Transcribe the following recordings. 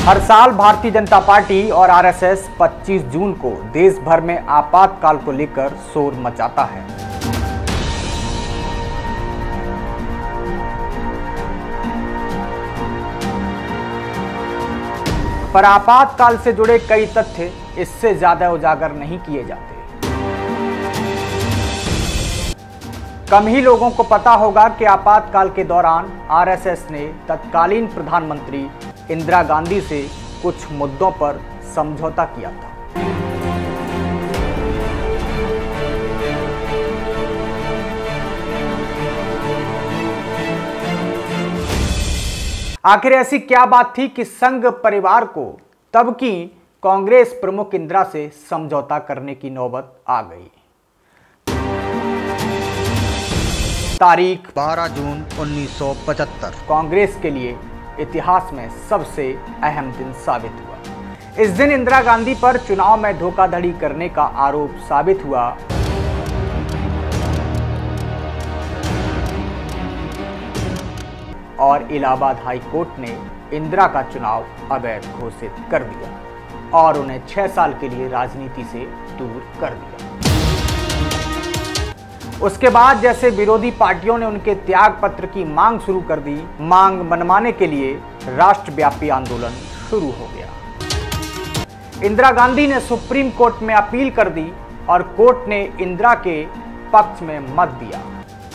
हर साल भारतीय जनता पार्टी और आरएसएस 25 जून को देश भर में आपातकाल को लेकर शोर मचाता है। पर आपातकाल से जुड़े कई तथ्य इससे ज्यादा उजागर नहीं किए जाते। कम ही लोगों को पता होगा कि आपातकाल के दौरान आरएसएस ने तत्कालीन प्रधानमंत्री इंदिरा गांधी से कुछ मुद्दों पर समझौता किया था। आखिर ऐसी क्या बात थी कि संघ परिवार को तब की कांग्रेस प्रमुख इंदिरा से समझौता करने की नौबत आ गई। तारीख 12 जून 1975 कांग्रेस के लिए इतिहास में सबसे अहम दिन साबित हुआ। इस दिन इंदिरा गांधी पर चुनाव में धोखाधड़ी करने का आरोप साबित हुआ और इलाहाबाद हाई कोर्ट ने इंदिरा का चुनाव अवैध घोषित कर दिया और उन्हें 6 साल के लिए राजनीति से दूर कर दिया। उसके बाद जैसे विरोधी पार्टियों ने उनके त्याग पत्र की मांग शुरू कर दी, मांग मनवाने के लिए राष्ट्रव्यापी आंदोलन शुरू हो गया। इंदिरा गांधी ने सुप्रीम कोर्ट में अपील कर दी और कोर्ट ने इंदिरा के पक्ष में मत दिया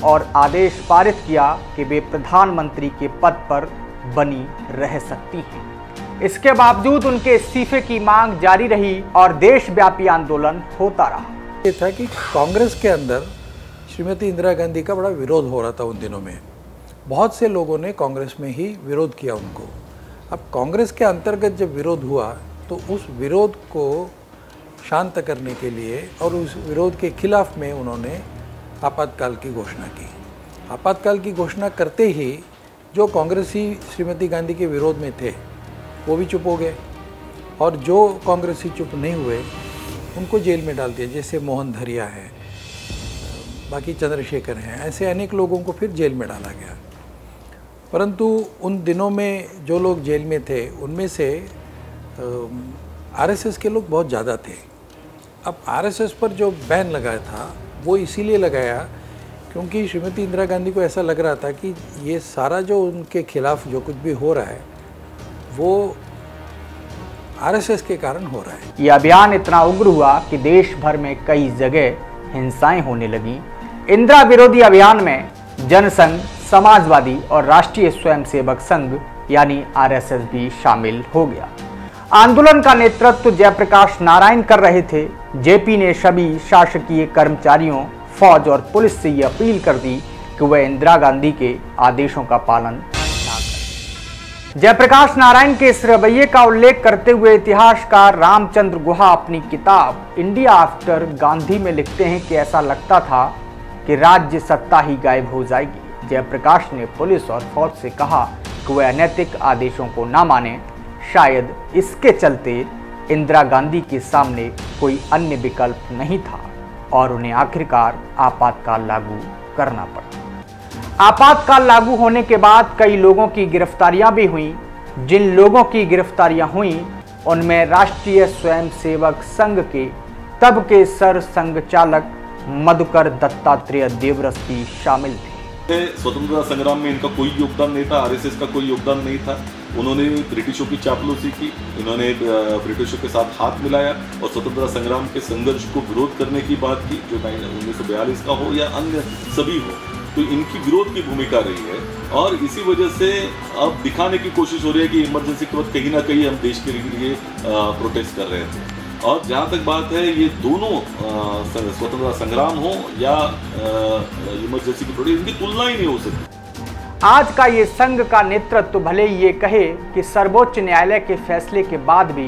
और आदेश पारित किया कि वे प्रधानमंत्री के पद पर बनी रह सकती हैं। इसके बावजूद उनके इस्तीफे की मांग जारी रही और देशव्यापी आंदोलन होता रहा। ये था कि कांग्रेस के अंदर श्रीमती इंदिरा गांधी का बड़ा विरोध हो रहा था उन दिनों में। बहुत से लोगों ने कांग्रेस में ही विरोध किया उनको। अब कांग्रेस के अंतर्गत जब विरोध हुआ तो उस विरोध को शांत करने के लिए और उस विरोध के खिलाफ में उन्होंने आपातकाल की घोषणा की। आपातकाल की घोषणा करते ही जो कांग्रेसी श्रीमती गांधी के विरोध में थे वो भी चुप हो गए और जो कांग्रेसी चुप नहीं हुए उनको जेल में डाल दिया। जैसे मोहन धरिया है, बाकी चंद्रशेखर हैं, ऐसे अनेक लोगों को फिर जेल में डाला गया। परंतु उन दिनों में जो लोग जेल में थे उनमें से आरएसएस के लोग बहुत ज़्यादा थे। अब आरएसएस पर जो बैन लगाया था वो इसीलिए लगाया क्योंकि श्रीमती इंदिरा गांधी को ऐसा लग रहा था कि ये सारा जो उनके खिलाफ जो कुछ भी हो रहा है वो आरएसएस के कारण हो रहा है। ये अभियान इतना उग्र हुआ कि देश भर में कई जगह हिंसाएं होने लगी। इंदिरा विरोधी अभियान में जनसंघ, समाजवादी और राष्ट्रीय स्वयंसेवक संघ यानी आरएसएस भी शामिल हो गया। आंदोलन का नेतृत्व जयप्रकाश नारायण कर रहे थे। जेपी ने सभी शासकीय कर्मचारियों, फौज और पुलिस से ये अपील कर दी कि वह इंदिरा गांधी के आदेशों का पालन ना करें। जयप्रकाश नारायण के इस रवैये का उल्लेख करते हुए इतिहासकार रामचंद्र गुहा अपनी किताब इंडिया आफ्टर गांधी में लिखते हैं कि ऐसा लगता था कि राज्य सत्ता ही गायब हो जाएगी। जयप्रकाश ने पुलिस और फौज से कहा कि वह अनैतिक आदेशों को ना माने। शायद इसके चलते इंदिरा गांधी के सामने कोई अन्य विकल्प नहीं था और उन्हें आखिरकार आपातकाल लागू करना पड़ा। आपातकाल लागू होने के बाद कई लोगों की गिरफ्तारियां भी हुईं। जिन लोगों की गिरफ्तारियां हुईं उनमें राष्ट्रीय स्वयंसेवक संघ के तब के सर संघचालक मधुकर दत्तात्रेय देवरस भी शामिल थे। स्वतंत्रता संग्राम में इनका कोई योगदान नहीं था, आरएसएस का कोई योगदान नहीं था। उन्होंने ब्रिटिशों की चापलूसी की, इन्होंने ब्रिटिशों के साथ हाथ मिलाया और स्वतंत्रता संग्राम के संघर्ष को विरोध करने की बात की, जो 1942 का हो या अन्य सभी हो, तो इनकी विरोध की भूमिका रही है। और इसी वजह से अब दिखाने की कोशिश हो रही है कि इमरजेंसी के वक्त कहीं ना कहीं हम देश के लिए प्रोटेस्ट कर रहे थे। और जहाँ तक बात है ये दोनों स्वतंत्रता संग्राम हो या इमरजेंसी की प्रोटेस्ट, इनकी तुलना ही नहीं हो सकती। आज का ये संघ का नेतृत्व भले ही ये कहे कि सर्वोच्च न्यायालय के फैसले के बाद भी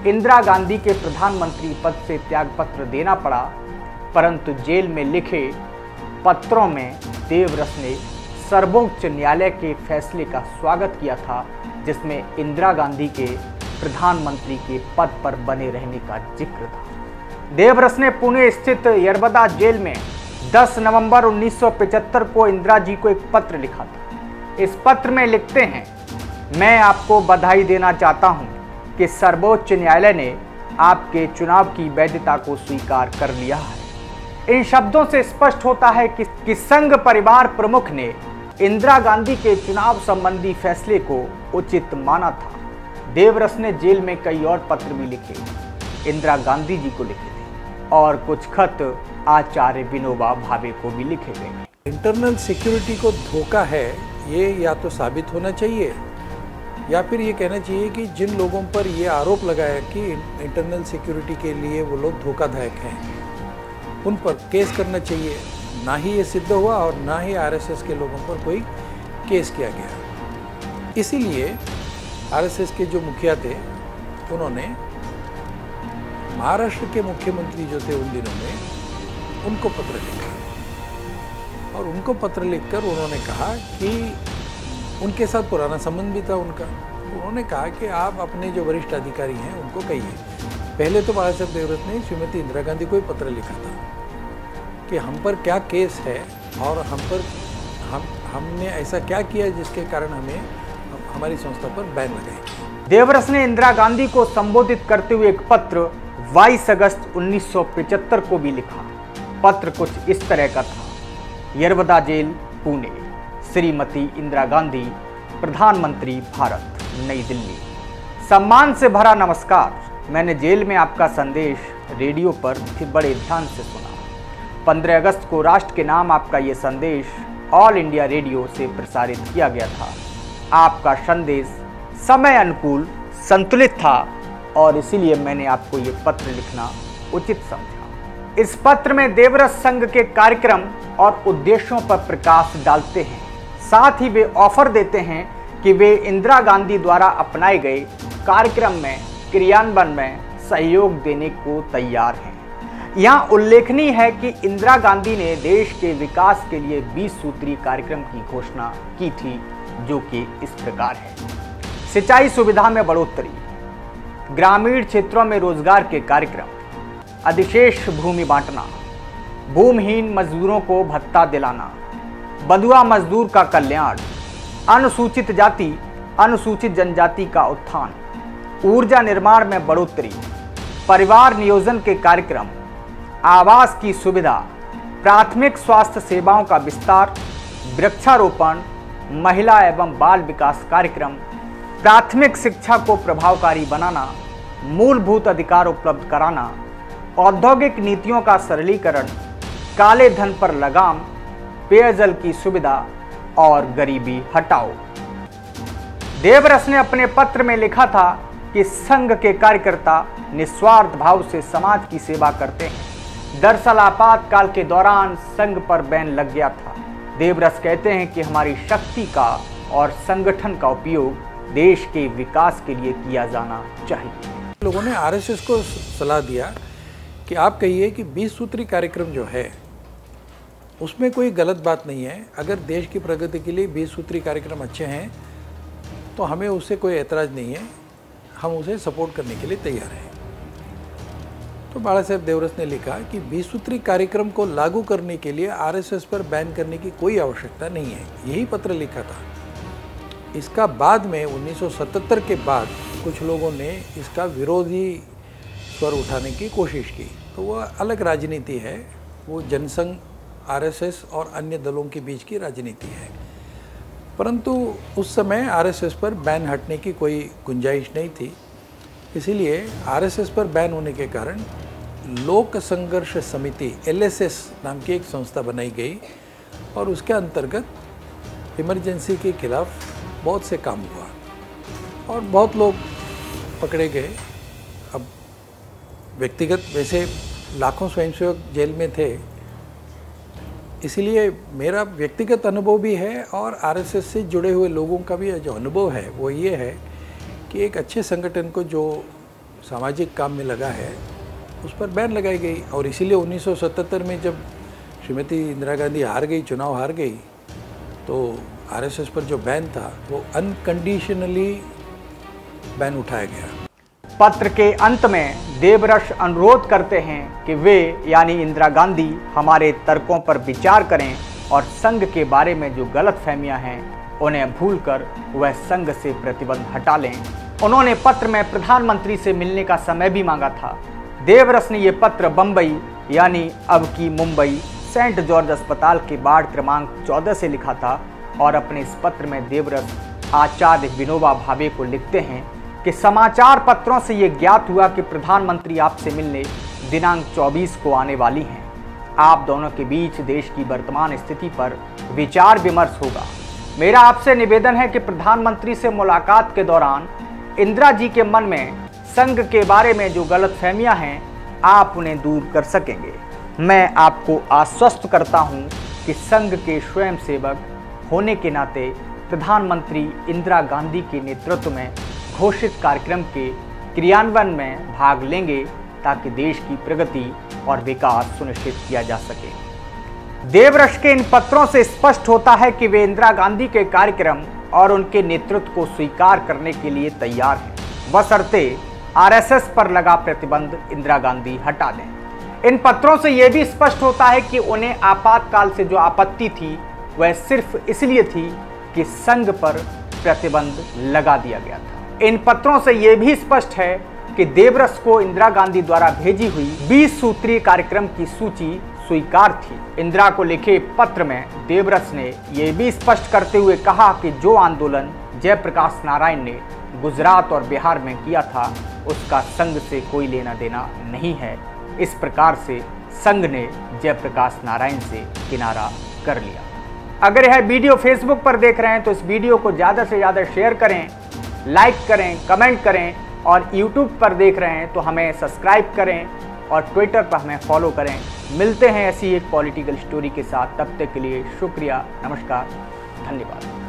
इंदिरा गांधी के प्रधानमंत्री पद से त्यागपत्र देना पड़ा, परंतु जेल में लिखे पत्रों में देवरस ने सर्वोच्च न्यायालय के फैसले का स्वागत किया था, जिसमें इंदिरा गांधी के प्रधानमंत्री के पद पर बने रहने का जिक्र था। देवरस ने पुणे स्थित यरबदा जेल में 10 नवंबर 1975 को इंदिरा जी को एक पत्र लिखा था। इस पत्र में लिखते हैं, मैं आपको बधाई देना चाहता हूं कि सर्वोच्च न्यायालय ने आपके चुनाव की वैधता को स्वीकार कर लिया है। इन शब्दों से स्पष्ट होता है कि संघ परिवार प्रमुख ने इंदिरा गांधी के चुनाव संबंधी फैसले को उचित माना था। देवरस ने जेल में कई और पत्र भी लिखे, इंदिरा गांधी जी को लिखे थे और कुछ खत आचार्य विनोबा भावे को भी लिखे गए। इंटरनल सिक्योरिटी को धोखा है, ये या तो साबित होना चाहिए या फिर ये कहना चाहिए कि जिन लोगों पर ये आरोप लगाया कि इंटरनल सिक्योरिटी के लिए वो लोग धोखाधयक हैं, उन पर केस करना चाहिए। ना ही ये सिद्ध हुआ और ना ही आरएसएस के लोगों पर कोई केस किया गया। इसीलिए आरएसएस के जो मुखिया थे उन्होंने महाराष्ट्र के मुख्यमंत्री जो थे उन दिनों में उनको पत्र लिखा और उनको पत्र लिखकर उन्होंने कहा कि उनके साथ पुराना संबंध भी था उनका। उन्होंने कहा कि आप अपने जो वरिष्ठ अधिकारी हैं उनको कहिए। पहले तो बाला साहब देवरस ने श्रीमती इंदिरा गांधी को ही पत्र लिखा था कि हम पर क्या केस है और हमने ऐसा क्या किया जिसके कारण हमारी संस्था पर बैन लगाई। देवरस ने इंदिरा गांधी को संबोधित करते हुए एक पत्र 22 अगस्त 1975 को भी लिखा। पत्र कुछ इस तरह का था। यरवदा जेल, पुणे, श्रीमती इंदिरा गांधी, प्रधानमंत्री भारत, नई दिल्ली। सम्मान से भरा नमस्कार। मैंने जेल में आपका संदेश रेडियो पर बड़े ध्यान से सुना। 15 अगस्त को राष्ट्र के नाम आपका ये संदेश ऑल इंडिया रेडियो से प्रसारित किया गया था। आपका संदेश समय अनुकूल, संतुलित था और इसीलिए मैंने आपको ये पत्र लिखना उचित समझा। इस पत्र में देवरस संघ के कार्यक्रम और उद्देश्यों पर प्रकाश डालते हैं। साथ ही वे ऑफर देते हैं कि वे इंदिरा गांधी द्वारा अपनाए गए कार्यक्रम में क्रियान्वयन में सहयोग देने को तैयार हैं। यहाँ उल्लेखनीय है कि इंदिरा गांधी ने देश के विकास के लिए 20 सूत्री कार्यक्रम की घोषणा की थी, जो कि इस प्रकार है। सिंचाई सुविधा में बढ़ोतरी, ग्रामीण क्षेत्रों में रोजगार के कार्यक्रम, अधिशेष भूमि बांटना, भूमिहीन मजदूरों को भत्ता दिलाना, बंधुआ मजदूर का कल्याण, अनुसूचित जाति अनुसूचित जनजाति का उत्थान, ऊर्जा निर्माण में बढ़ोतरी, परिवार नियोजन के कार्यक्रम, आवास की सुविधा, प्राथमिक स्वास्थ्य सेवाओं का विस्तार, वृक्षारोपण, महिला एवं बाल विकास कार्यक्रम, प्राथमिक शिक्षा को प्रभावकारी बनाना, मूलभूत अधिकार उपलब्ध कराना, औद्योगिक नीतियों का सरलीकरण, काले धन पर लगाम, पेयजल की सुविधा और गरीबी हटाओ। देवरस ने अपने पत्र में लिखा था कि संघ के कार्यकर्ता निस्वार्थ भाव से समाज की सेवा करते हैं। दरअसल आपातकाल के दौरान संघ पर बैन लग गया था। देवरस कहते हैं कि हमारी शक्ति का और संगठन का उपयोग देश के विकास के लिए किया जाना चाहिए। लोगों ने आरएसएस को सलाह दिया कि आप कहिए कि 20 सूत्री कार्यक्रम जो है उसमें कोई गलत बात नहीं है। अगर देश की प्रगति के लिए 20 सूत्री कार्यक्रम अच्छे हैं तो हमें उससे कोई ऐतराज़ नहीं है, हम उसे सपोर्ट करने के लिए तैयार हैं। तो बाला साहब देवरस ने लिखा कि 20 सूत्री कार्यक्रम को लागू करने के लिए आरएसएस पर बैन करने की कोई आवश्यकता नहीं है। यही पत्र लिखा था। इसका बाद में 1977 के बाद कुछ लोगों ने इसका विरोधी स्वर उठाने की कोशिश की, तो वह अलग राजनीति है। वो जनसंघ, आरएसएस और अन्य दलों के बीच की राजनीति है। परंतु उस समय आरएसएस पर बैन हटने की कोई गुंजाइश नहीं थी। इसीलिए आरएसएस पर बैन होने के कारण लोक संघर्ष समिति एलएसएस नाम की एक संस्था बनाई गई और उसके अंतर्गत इमरजेंसी के खिलाफ बहुत से काम हुआ और बहुत लोग पकड़े गए। अब व्यक्तिगत वैसे लाखों स्वयंसेवक जेल में थे, इसलिए मेरा व्यक्तिगत अनुभव भी है और आरएसएस से जुड़े हुए लोगों का भी जो अनुभव है वो ये है कि एक अच्छे संगठन को जो सामाजिक काम में लगा है उस पर बैन लगाई गई। और इसीलिए 1977 में जब श्रीमती इंदिरा गांधी हार गई, चुनाव हार गई, तो आरएसएस पर जो बैन था वो अनकंडीशनली बैन उठाया गया। पत्र के अंत में देवरस अनुरोध करते हैं कि वे यानी इंदिरा गांधी हमारे तर्कों पर विचार करें और संघ के बारे में जो गलतफहमियां हैं उन्हें भूलकर वह संघ से प्रतिबंध हटा लें उन्होंने पत्र में प्रधानमंत्री से मिलने का समय भी मांगा था। देवरस ने यह पत्र बंबई यानी अब की मुंबई सेंट जॉर्ज अस्पताल के वार्ड क्रमांक 14 से लिखा था और अपने इस पत्र में देवरस आचार्य विनोबा भावे को लिखते हैं कि समाचार पत्रों से ये ज्ञात हुआ कि प्रधानमंत्री आपसे मिलने दिनांक 24 को आने वाली हैं। आप दोनों के बीच देश की वर्तमान स्थिति पर विचार विमर्श होगा। मेरा आपसे निवेदन है कि प्रधानमंत्री से मुलाकात के दौरान इंदिरा जी के मन में संघ के बारे में जो गलतफहमियां हैं आप उन्हें दूर कर सकेंगे। मैं आपको आश्वस्त करता हूं कि संघ के स्वयंसेवक होने के नाते प्रधानमंत्री इंदिरा गांधी के नेतृत्व में घोषित कार्यक्रम के क्रियान्वयन में भाग लेंगे ताकि देश की प्रगति और विकास सुनिश्चित किया जा सके। देवरस के इन पत्रों से स्पष्ट होता है कि वे इंदिरा गांधी के कार्यक्रम और उनके नेतृत्व को स्वीकार करने के लिए तैयार हैं, बशर्ते आरएसएस पर लगा प्रतिबंध इंदिरा गांधी हटा दें। इन पत्रों से यह भी स्पष्ट होता है कि उन्हें आपातकाल से जो आपत्ति थी वह सिर्फ इसलिए थी कि संघ पर प्रतिबंध लगा दिया गया था। इन पत्रों से यह भी स्पष्ट है कि देवरस को इंदिरा गांधी द्वारा भेजी हुई 20 सूत्रीय कार्यक्रम की सूची स्वीकार थी। इंदिरा को लिखे पत्र में देवरस ने यह भी स्पष्ट करते हुए कहा कि जो आंदोलन जयप्रकाश नारायण ने गुजरात और बिहार में किया था उसका संघ से कोई लेना देना नहीं है। इस प्रकार से संघ ने जयप्रकाश नारायण से किनारा कर लिया। अगर यह वीडियो फेसबुक पर देख रहे हैं तो इस वीडियो को ज़्यादा से ज़्यादा शेयर करें, लाइक करें, कमेंट करें और यूट्यूब पर देख रहे हैं तो हमें सब्सक्राइब करें और ट्विटर पर हमें फॉलो करें। मिलते हैं ऐसी एक पॉलिटिकल स्टोरी के साथ, तब तक के लिए शुक्रिया, नमस्कार, धन्यवाद।